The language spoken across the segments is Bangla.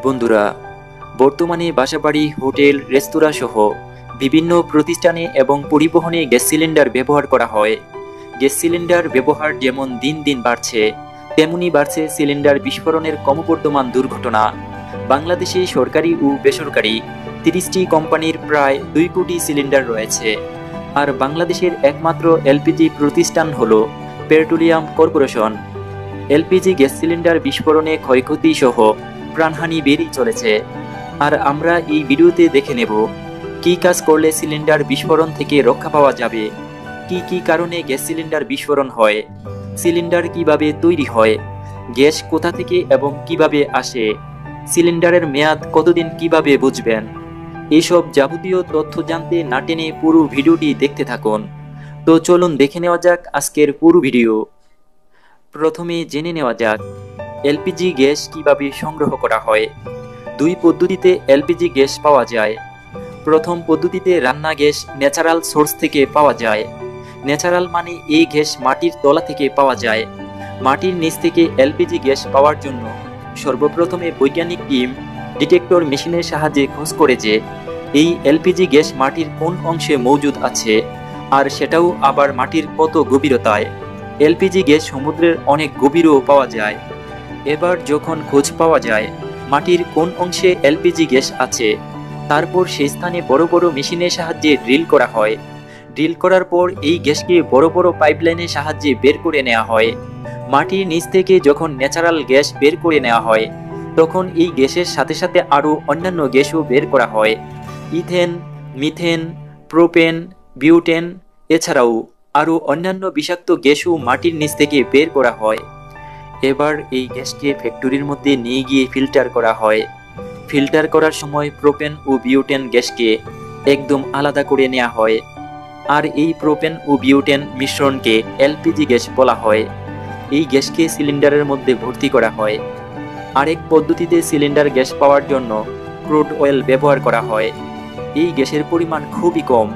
বন্ধুরা, বর্তমানে বাসাবাড়ি, হোটেল, রেস্তোরাঁ সহ বিভিন্ন প্রতিষ্ঠানে এবং পরিবহনে গ্যাস সিলিন্ডার ব্যবহার করা হয়। গ্যাস সিলিন্ডার ব্যবহার যেমন দিন দিন বাড়ছে, তেমনি বাড়ছে সিলিন্ডার বিস্ফোরণের ক্রমবর্ধমান দুর্ঘটনা। বাংলাদেশে সরকারি ও বেসরকারি 30টি কোম্পানির প্রায় 2 কোটি সিলিন্ডার রয়েছে। আর বাংলাদেশের একমাত্র এলপিজি প্রতিষ্ঠান হল petroleum corporation. LPG gas cylinder বিস্ফোরণে ক্ষয়ক্ষতি সহ প্রাণহানি বেড়েই চলেছে। আর আমরা এই ভিডিওতে দেখে নেব কি কাজ করলে সিলিন্ডার বিস্ফোরণ থেকে রক্ষা পাওয়া যাবে, কি কি কারণে গ্যাস সিলিন্ডার বিস্ফোরণ হয়, সিলিন্ডার কিভাবে তৈরি হয়, গ্যাস কোথা থেকে এবং কিভাবে আসে, সিলিন্ডারের মেয়াদ কতদিন কিভাবে বুঝবেন। এইসব যাবতীয় তথ্য জানতে না টেনে পুরো ভিডিওটি দেখতে থাকুন। তো চলুন দেখে নেওয়া যাক আজকের পুরো ভিডিও। প্রথমে জেনে নেওয়া যাক এলপিজি গ্যাস কিভাবে সংগ্রহ করা হয়। 2 পদ্ধতিতে এলপিজি গ্যাস পাওয়া যায়। প্রথম পদ্ধতিতে রান্না গ্যাস ন্যাচারাল সোর্স থেকে পাওয়া যায়। ন্যাচারাল মানে এই গ্যাস মাটির তলা থেকে পাওয়া যায়। মাটির নিচ থেকে এলপিজি গ্যাস পাওয়ার জন্য সর্বপ্রথমে বৈজ্ঞানিক টিম ডিটেক্টর মেশিনের সাহায্যে খোঁজ করে যে এই এলপিজি গ্যাস মাটির কোন অংশে মজুদ আছে, আর সেটাও আবার মাটির কত গভীরতায়। এলপিজি গ্যাস সমুদ্রের অনেক গভীরেও পাওয়া যায়। এবার যখন খোঁজ পাওয়া যায় মাটির কোন অংশে এলপিজি গ্যাস আছে, তারপর সেই স্থানে বড় বড় মেশিনের সাহায্যে ড্রিল করা হয়। ড্রিল করার পর এই গ্যাসকে বড় বড় পাইপলাইনের সাহায্যে বের করে নেওয়া হয়। মাটির নিচ থেকে যখন ন্যাচারাল গ্যাস বের করে নেওয়া হয়, তখন এই গ্যাসের সাথে সাথে আরও অন্যান্য গ্যাসও বের করা হয়। ইথেন, মিথেন, প্রোপেন, বিউটেন, এছাড়াও আরও অন্যান্য বিষাক্ত গ্যাসও মাটির নিচ থেকে বের করা হয়। এবার এই গ্যাসকে ফ্যাক্টরির মধ্যে নিয়ে গিয়ে ফিল্টার করা হয়। ফিল্টার করার সময় প্রোপেন ও বিউটেন গ্যাসকে একদম আলাদা করে নেওয়া হয়। আর এই প্রোপেন ও বিউটেন মিশ্রণকে এলপিজি গ্যাস বলা হয়। এই গ্যাসকে সিলিন্ডারের মধ্যে ভর্তি করা হয়। আরেক পদ্ধতিতে সিলিন্ডার গ্যাস পাওয়ার জন্য ক্রুড অয়েল ব্যবহার করা হয়। এই গ্যাসের পরিমাণ খুবই কম,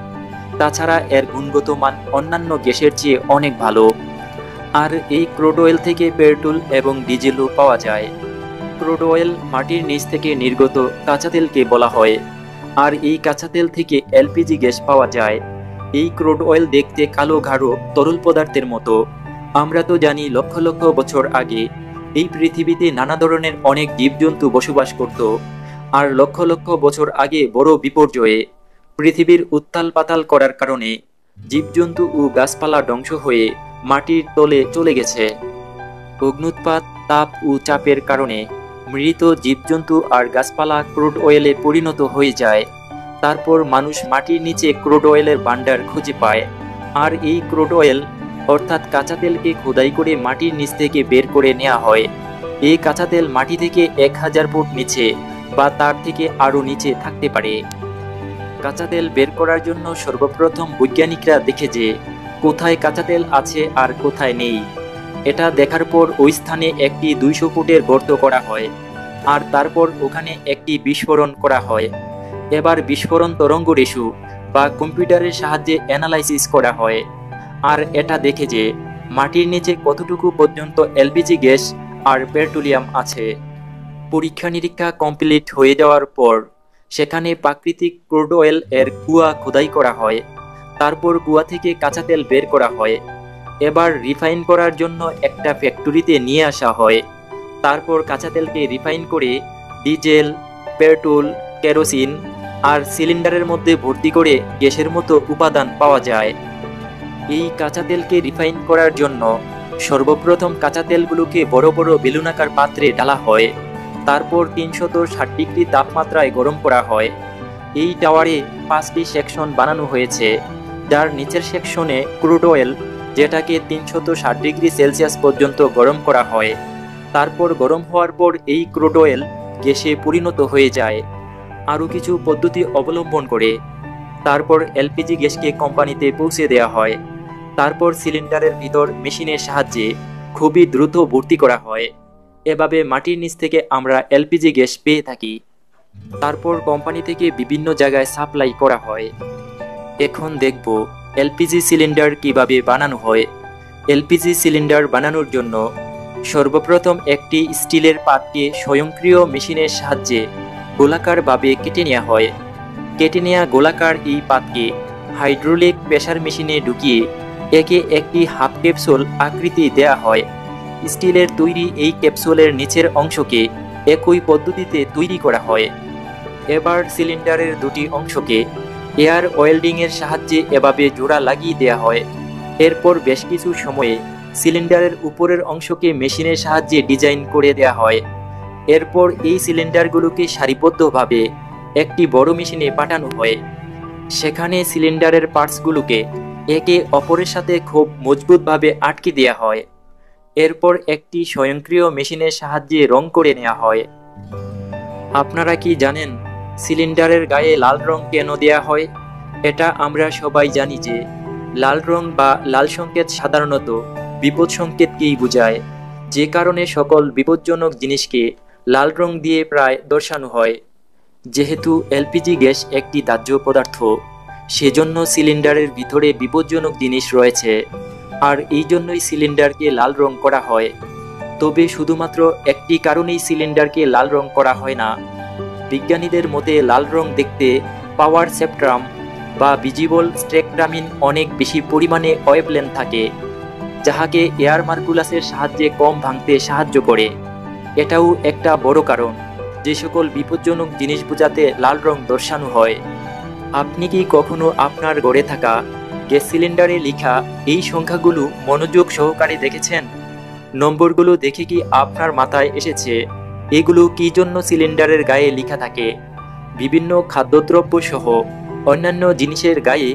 তাছাড়া এর গুণগত মান অন্যান্য গ্যাসের চেয়ে অনেক ভালো। আর এই ক্রুড অয়েল থেকে পেট্রোল এবং ডিজেলও পাওয়া যায়। ক্রুড অয়েল মাটির নিচ থেকে নির্গত কাঁচা তেলকে বলা হয়। আর এই কাঁচা তেল থেকে এলপিজি গ্যাস পাওয়া যায়। এই ক্রুড অয়েল দেখতে কালো গাঢ় তরল পদার্থের মতো। আমরা তো জানি লক্ষ লক্ষ বছর আগে এই পৃথিবীতে নানা ধরনের অনেক জীবজন্তু বসবাস করত। আর লক্ষ লক্ষ বছর আগে বড় বিপর্যয়ে পৃথিবীর উত্তাল পাতাল করার কারণে জীবজন্তু ও গাছপালা ধ্বংস হয়ে মাটির তলে চলে গেছে। অগ্নুৎপাত, তাপ ও চাপের কারণে মৃত জীবজন্তু আর গাছপালা ক্রুড অয়েলে পরিণত হয়ে যায়। তারপর মানুষ মাটির নিচে ক্রুড অয়েলের ভান্ডার খুঁজে পায়। আর এই ক্রুড অয়েল অর্থাৎ কাঁচা তেলকে খোদাই করে মাটির নিচ থেকে বের করে নেওয়া হয়। এই কাঁচা তেল মাটি থেকে 1000 ফুট নিচে বা তার থেকে আরও নিচে থাকতে পারে। কাঁচা তেল বের করার জন্য সর্বপ্রথম বৈজ্ঞানিকরা দেখে যে কোথায় কাঁচা তেল আছে আর কোথায় নেই। এটা দেখার পর ওই স্থানে একটি 200 ফুটের গর্ত করা হয়। আর তারপর ওখানে একটি বিস্ফোরণ করা হয়। এবার বিস্ফোরণ তরঙ্গ রেশু বা কম্পিউটারের সাহায্যে অ্যানালাইসিস করা হয়। আর এটা দেখে যে মাটির নিচে কতটুকু পর্যন্ত এলপিজি গ্যাস আর পেট্রোলিয়াম আছে। পরীক্ষা নিরীক্ষা কমপ্লিট হয়ে যাওয়ার পর সেখানে প্রাকৃতিক ক্রুড অয়েল এর কুয়া খোদাই করা হয়। তারপর কুয়া থেকে কাঁচা তেল বের করা হয়। এবার রিফাইন করার জন্য একটা ফ্যাক্টরিতে নিয়ে আসা হয়। তারপর কাঁচা তেলকে রিফাইন করে ডিজেল, পেট্রোল, কেরোসিন আর সিলিন্ডারের মধ্যে ভর্তি করে গ্যাসের মতো উপাদান পাওয়া যায়। এই কাঁচা তেলকে রিফাইন করার জন্য সর্বপ্রথম কাঁচা তেলগুলোকে বড় বড় বেলুনাকার পাত্রে ঢালা হয়। তারপর 360 ডিগ্রি তাপমাত্রায় গরম করা হয়। এই টাওয়ারে 5টি সেকশন বানানো হয়েছে, যার নিচের সেকশনে ক্রুড অয়েল, যেটাকে 360 ডিগ্রি সেলসিয়াস পর্যন্ত গরম করা হয়। তারপর গরম হওয়ার পর এই ক্রুড অয়েল গ্যাসে পরিণত হয়ে যায় আরও কিছু পদ্ধতি অবলম্বন করে। তারপর এলপিজি গ্যাসকে কোম্পানিতে পৌঁছে দেওয়া হয়। তারপর সিলিন্ডারের ভিতর মেশিনের সাহায্যে খুবই দ্রুত ভর্তি করা হয়। এভাবে মাটির নিচ থেকে আমরা এলপিজি গ্যাস পেয়ে থাকি। তারপর কোম্পানি থেকে বিভিন্ন জায়গায় সাপ্লাই করা হয়। এখন দেখব এলপিজি সিলিন্ডার কিভাবে বানানো হয়। এলপিজি সিলিন্ডার বানানোর জন্য সর্বপ্রথম একটি স্টিলের পাতকে স্বয়ংক্রিয় মেশিনের সাহায্যে গোলাকারভাবে কেটে নেওয়া হয়। কেটে নেওয়া গোলাকার এই পাতকে হাইড্রোলিক প্রেসার মেশিনে ঢুকিয়ে একে একটি হাফ ক্যাপসুল আকৃতি দেয়া হয়। স্টিলের তৈরি এই ক্যাপসুলের নিচের অংশকে একই পদ্ধতিতে তৈরি করা হয়। এবার সিলিন্ডারের দুটি অংশকে এয়ার ওয়েল্ডিংয়ের সাহায্যে এভাবে জোড়া লাগিয়ে দেওয়া হয়। এরপর বেশ কিছু সময়ে সিলিন্ডারের উপরের অংশকে মেশিনের সাহায্যে ডিজাইন করে দেওয়া হয়। এরপর এই সিলিন্ডারগুলোকে সারিবদ্ধভাবে একটি বড় মেশিনে পাঠানো হয়। সেখানে সিলিন্ডারের পার্টসগুলোকে একে অপরের সাথে খুব মজবুতভাবে আটকে দেওয়া হয়। এরপর একটি স্বয়ংক্রিয় মেশিনের সাহায্যে রং করে নেওয়া হয়। আপনারা কি জানেন সিলিন্ডারের গায়ে লাল রং কেন দেয়া হয়? এটা আমরা সবাই জানি যে লাল রং বা লাল সংকেত সাধারণত বিপদ সংকেতকেই বোঝায়, যে কারণে সকল বিপজ্জনক জিনিসকে লাল রং দিয়ে প্রায় দর্শানো হয়। যেহেতু এলপিজি গ্যাস একটি দাহ্য পদার্থ, সেজন্য সিলিন্ডারের ভিতরে বিপজ্জনক জিনিস রয়েছে, আর এই জন্যই সিলিন্ডারকে লাল রং করা হয়। তবে শুধুমাত্র একটি কারণেই সিলিন্ডারকে লাল রং করা হয় না। বিজ্ঞানীদের মতে লাল রং দেখতে পাওয়ার স্পেকট্রাম বা ভিজিবল স্পেকট্রামিন অনেক বেশি পরিমাণে ওয়েভলেন্থ থাকে, যাহাকে এয়ার মার্কুলাসের সাহায্যে কম ভাঙতে সাহায্য করে। এটাও একটা বড় কারণ যে সকল বিপজ্জনক জিনিস বোঝাতে লাল রং দর্শানো হয়। আপনি কি কখনো আপনার ঘরে থাকা গ্যাস সিলিন্ডারে লেখা এই সংখ্যাগুলো মনোযোগ সহকারে দেখেছেন? নম্বরগুলো দেখে কি আপনার মাথায় এসেছে এগুলো কি জন্য সিলিন্ডারের গায়ে লেখা থাকে? বিভিন্ন খাদ্যদ্রব্য সহ অন্যান্য জিনিসের গায়ে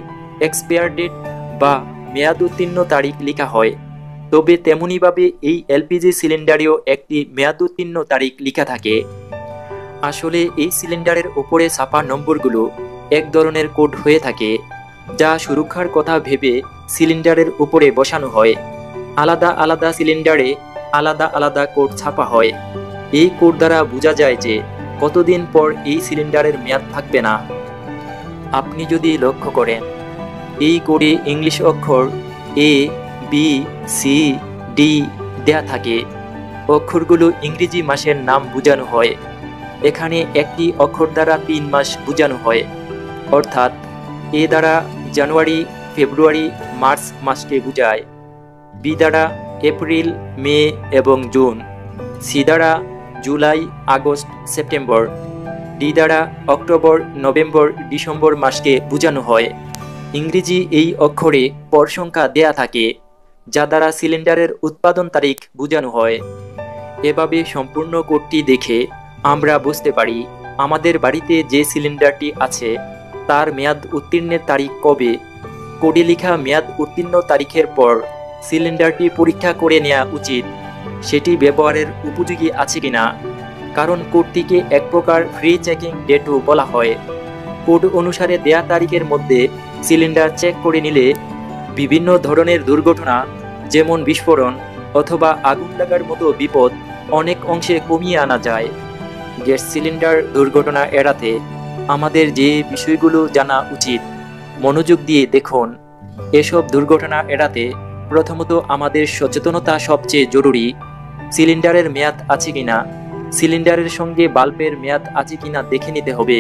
এক্সপায়ার ডেট বা মেয়াদ উত্তীর্ণ তারিখ লেখা হয়। তবে তেমনিভাবে এই এলপিজি সিলিন্ডারেও একটি মেয়াদ উত্তীর্ণ তারিখ লেখা থাকে। আসলে এই সিলিন্ডারের উপরে ছাপা নম্বরগুলো এক ধরনের কোড হয়ে থাকে, যা সুরক্ষার কথা ভেবে সিলিন্ডারের উপরে বসানো হয়। আলাদা আলাদা সিলিন্ডারে আলাদা আলাদা কোড ছাপা হয়। এই কোড দ্বারা বোঝা যায় যে কতদিন পর এই সিলিন্ডারের মেয়াদ থাকবে না। আপনি যদি লক্ষ্য করেন, এই কোডে ইংলিশ অক্ষর এ, বি, সি, ডি দেয়া থাকে। অক্ষরগুলো ইংরেজি মাসের নাম বোঝানো হয়। এখানে একটি অক্ষর দ্বারা 3 মাস বোঝানো হয়, অর্থাৎ এ দ্বারা জানুয়ারি, ফেব্রুয়ারি, মার্চ মাসকে বোঝায়, বি দ্বারা এপ্রিল, মে এবং জুন, সি দ্বারা জুলাই, আগস্ট, সেপ্টেম্বর, ডি দ্বারা অক্টোবর, নভেম্বর, ডিসেম্বর মাসকে বোঝানো হয়। ইংরেজি এই অক্ষরে পর সংখ্যা দেয়া থাকে, যা দ্বারা সিলিন্ডারের উৎপাদন তারিখ বোঝানো হয়। এভাবে সম্পূর্ণ কোডটি দেখে আমরা বুঝতে পারি আমাদের বাড়িতে যে সিলিন্ডারটি আছে তার মেয়াদ উত্তীর্ণের তারিখ কবে। কোডে লেখা মেয়াদ উত্তীর্ণ তারিখের পর সিলিন্ডারটি পরীক্ষা করে নেওয়া উচিত সেটি ব্যবহারের উপযোগী আছে কিনা, কারণ কোডটিকে এক প্রকার ফ্রি চেকিং ডেটও বলা হয়। কোড অনুসারে দেয়া তারিখের মধ্যে সিলিন্ডার চেক করে নিলে বিভিন্ন ধরনের দুর্ঘটনা, যেমন বিস্ফোরণ অথবা আগুন লাগার মতো বিপদ অনেক অংশে কমিয়ে আনা যায়। গ্যাস সিলিন্ডার দুর্ঘটনা এড়াতে আমাদের যে বিষয়গুলো জানা উচিত মনোযোগ দিয়ে দেখুন। এসব দুর্ঘটনা এড়াতে প্রথমত আমাদের সচেতনতা সবচেয়ে জরুরি। সিলিন্ডারের মেয়াদ আছে কিনা, সিলিন্ডারের সঙ্গে বাল্বের মেয়াদ আছে কিনা দেখে নিতে হবে।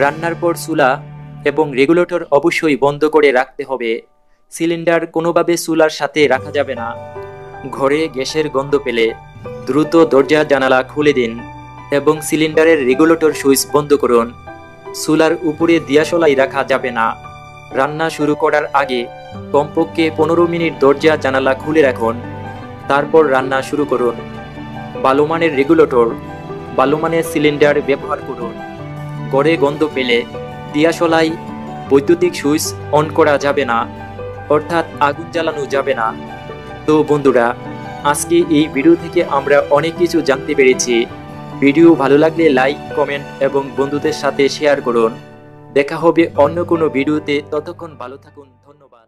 রান্নার পর চুলা এবং রেগুলেটর অবশ্যই বন্ধ করে রাখতে হবে। সিলিন্ডার কোনোভাবে চুলার সাথে রাখা যাবে না। ঘরে গ্যাসের গন্ধ পেলে দ্রুত দরজা জানালা খুলে দিন এবং সিলিন্ডারের রেগুলেটর সুইচ বন্ধ করুন। চুলার উপরে দিয়াশলাই রাখা যাবে না। রান্না শুরু করার আগে কমপক্ষে 15 মিনিট দরজা জানালা খুলে রাখুন, তারপর রান্না শুরু করুন। ভালো মানের রেগুলেটর, ভালো মানের সিলিন্ডার ব্যবহার করুন। ঘরে গন্ধ পেলে দিয়াশলাই, বৈদ্যুতিক সুইচ অন করা যাবে না, অর্থাৎ আগুন জ্বালানো যাবে না। তো বন্ধুরা, আজকে এই ভিডিও থেকে আমরা অনেক কিছু জানতে পেরেছি। ভিডিও ভালো লাগলে লাইক, কমেন্ট এবং বন্ধুদের সাথে শেয়ার করুন। দেখা হবে অন্য কোনো ভিডিওতে। ততক্ষণ ভালো থাকুন। ধন্যবাদ।